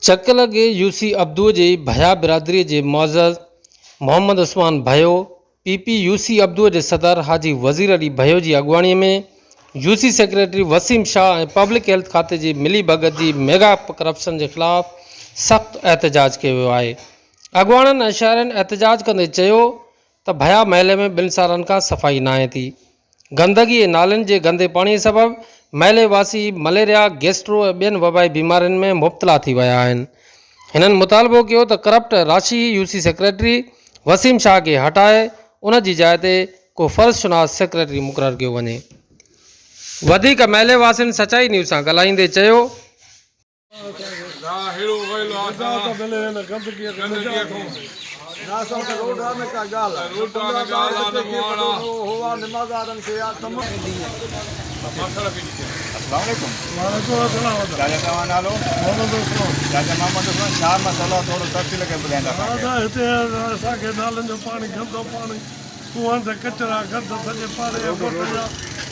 चकल के UC Abdu जे भया बिरादरी के मुअज़्ज़ज़ मोहम्मद उस्मान भयो पीपी यूसी अब्दू के सदर हाजी वज़ीर अली भयो की अगवाणी में UC secretary Waseem Shah public health खाते की मिली भगत की मेगा करप्शन के खिलाफ सख्त एहतजाज किया है। अगवाणन इशारन एहतजाज कंदे चयो त भया महल में 2 सालन का सफ़ाई नाहे थी। गंदगी नालन के गंदे पानी सबब महले वासी मलेरिया गैस्ट्रो और बेन वबाई बीमारियों में मुब्तला थी वया आहिनि। हिननि मुतालबो कियो त करप्ट राशि यूसी सेक्रेटरी वसीम शाह के हटाए उन जी जाइ ते को फ़र्ज़शुनास सेक्रेटरी मुक़ररु कियो वञे। वधीक महले वासियुनि सचाई न्यूज़ सां ॻाल्हाईंदे चयो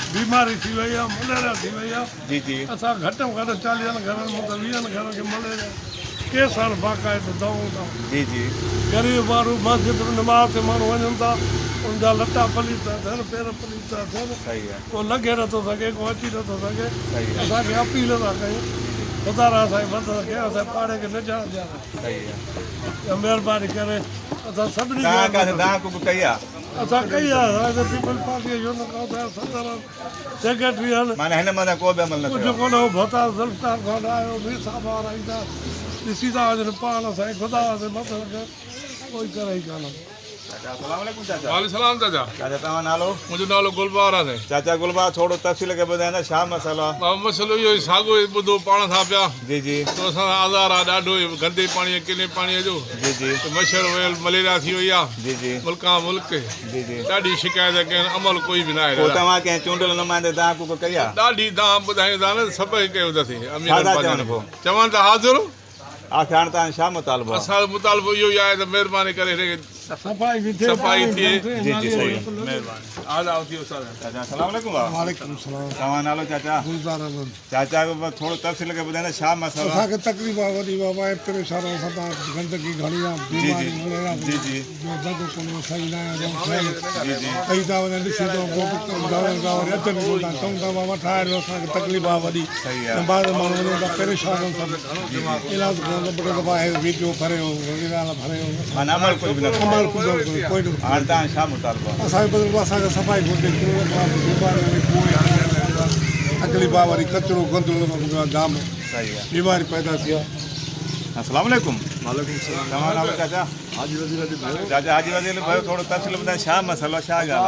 बीमारी थी वही है, मलेरिया थी वही है। जी जी असां घट में घट 40 घर में 20 घर के मलेरिया के साल बाक़ायद दवाऊं था। जी जी गरीब माण्हू मस्जिद में नमाज़ ते माण्हू वञनि था, उनजा लटा पलीत था थियनि, पेर पलीत था थियनि, को लॻे नथो सघे, को अची नथो सघे। असांखे अपील था कयूं ख़ुदा असांजी मदद कयो, असांजे पाड़े खे निजात ॾियनि, महिरबानी करे असां सभिनी असां कई आहे पीपल्स पार्टी जो सदर सेक्रेटरी आहिनि कुझु कोन्हे। भता ज़ुल्फ़ार खान आयो मीर साहब वारा ईंदा ॾिसी था वञनि पाण असांखे ख़ुदा मदद कोई करे ई कान। वालेकुम चाचा। चाचा तव्हां नालो? मुंहिंजो नालो गुलबार आहे। चाचा गुलबार थोरो तफ़सील के ॿुधाईंदा छा मसइलो आहे? मसइलो इहो ई साॻियो ई ॿुधो पाण सां पिया। जी जी तो असां आज़ार आहे ॾाढो गंदे पाणी किने पाणीअ जो। जी जी मच्छर वयल मलेरिया थी वई आहे। जी जी मुल्का मुल्क जी जी ॾाढी शिकायत कयनि, अमल कोई बि न आहे। पोइ तव्हां कंहिं चूंडियल नुमाइंदे तव्हां को कई आहे? ॾाढी तव्हां ॿुधाईंदा न सभई कयो अथसीं। छा था चवनि पोइ? चवनि था हाज़िर आख़िर हाणे तव्हां छा मुतालबो आहे? असांजो मुतालबो इहो ई आहे त महिरबानी करे सफ़ाई थिए। जी जी सही महिरबानी आदाब थियो सर। चाचा अस्सलाम वालेकुम। वालेकुम सलाम। तव्हां नालो चाचा? गुलज़ार अहमद। चाचा को थोरो तफ़सील के ॿुधाईंदा छा मसइलो आहे? असांखे तकलीफ़ आहे वॾी बाबा परेशान असां गंदगी घणी आहे, बीमारी मलेरिया जी जी जो दर्द कोन्हे सही न आहे जी जी कई था वञनि ॾिसी था दवाउनि खां वरी अचनि कोन था चऊं था बाबा ठाहे ॾियो असांखे तकलीफ़ आहे वॾी। सही आहे। ॿार माण्हू वञनि था परेशान आहिनि इलाज कोन ॿ टे दफ़ा वीडियो भरियो वग़ैरह भरियो माना अमल कोई बि न अमल कोई हाणे तव्हां छा मुतालबो आहे? असांखे बदिलो असांखे सफ़ाई घुरिजे तकलीफ़ आहे वरी कचिरो गंदलो जाम सही आहे बीमारी पैदा थी आहे। अस्सलाम वालेकुम। वालेकुम सलाम। तव्हां नालो चाचा? हाजी वज़ीर अली भाई। चाचा हाजी वज़ीर भाई थोरो तफ़सील ॿुधायो छा मसइलो छा ॻाल्हि आहे?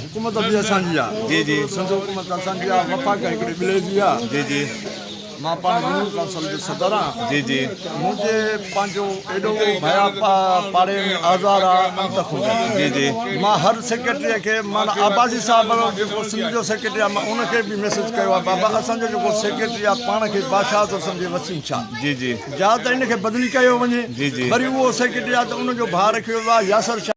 हुकूमत बि असांजी आहे। जी जी सिंध हुकूमत असांजी आहे, वफ़ाक़ हिकिड़ी ॿिले जी आहे। जी जी मां पाण यूनियन काउंसिल जो सदर आहियां। जी जी मुंहिंजे पंहिंजो एॾो भया पाड़े में आज़ार आहे। जी जी मां हर सेक्रेटरीअ खे माना आबासी साहिब जेको सिंध जो सेक्रेटरी आहे मां उनखे बि मैसेज कयो आहे बाबा असांजो जेको सेक्रेटरी आहे पाण खे बादशाह थो सम्झे वसीम शाह। जी जी या त इनखे बदिली कयो वञे। जी जी वरी उहो सेक्रेटरी आहे त उनजो भाउ रखियो वियो आहे यासर शाह।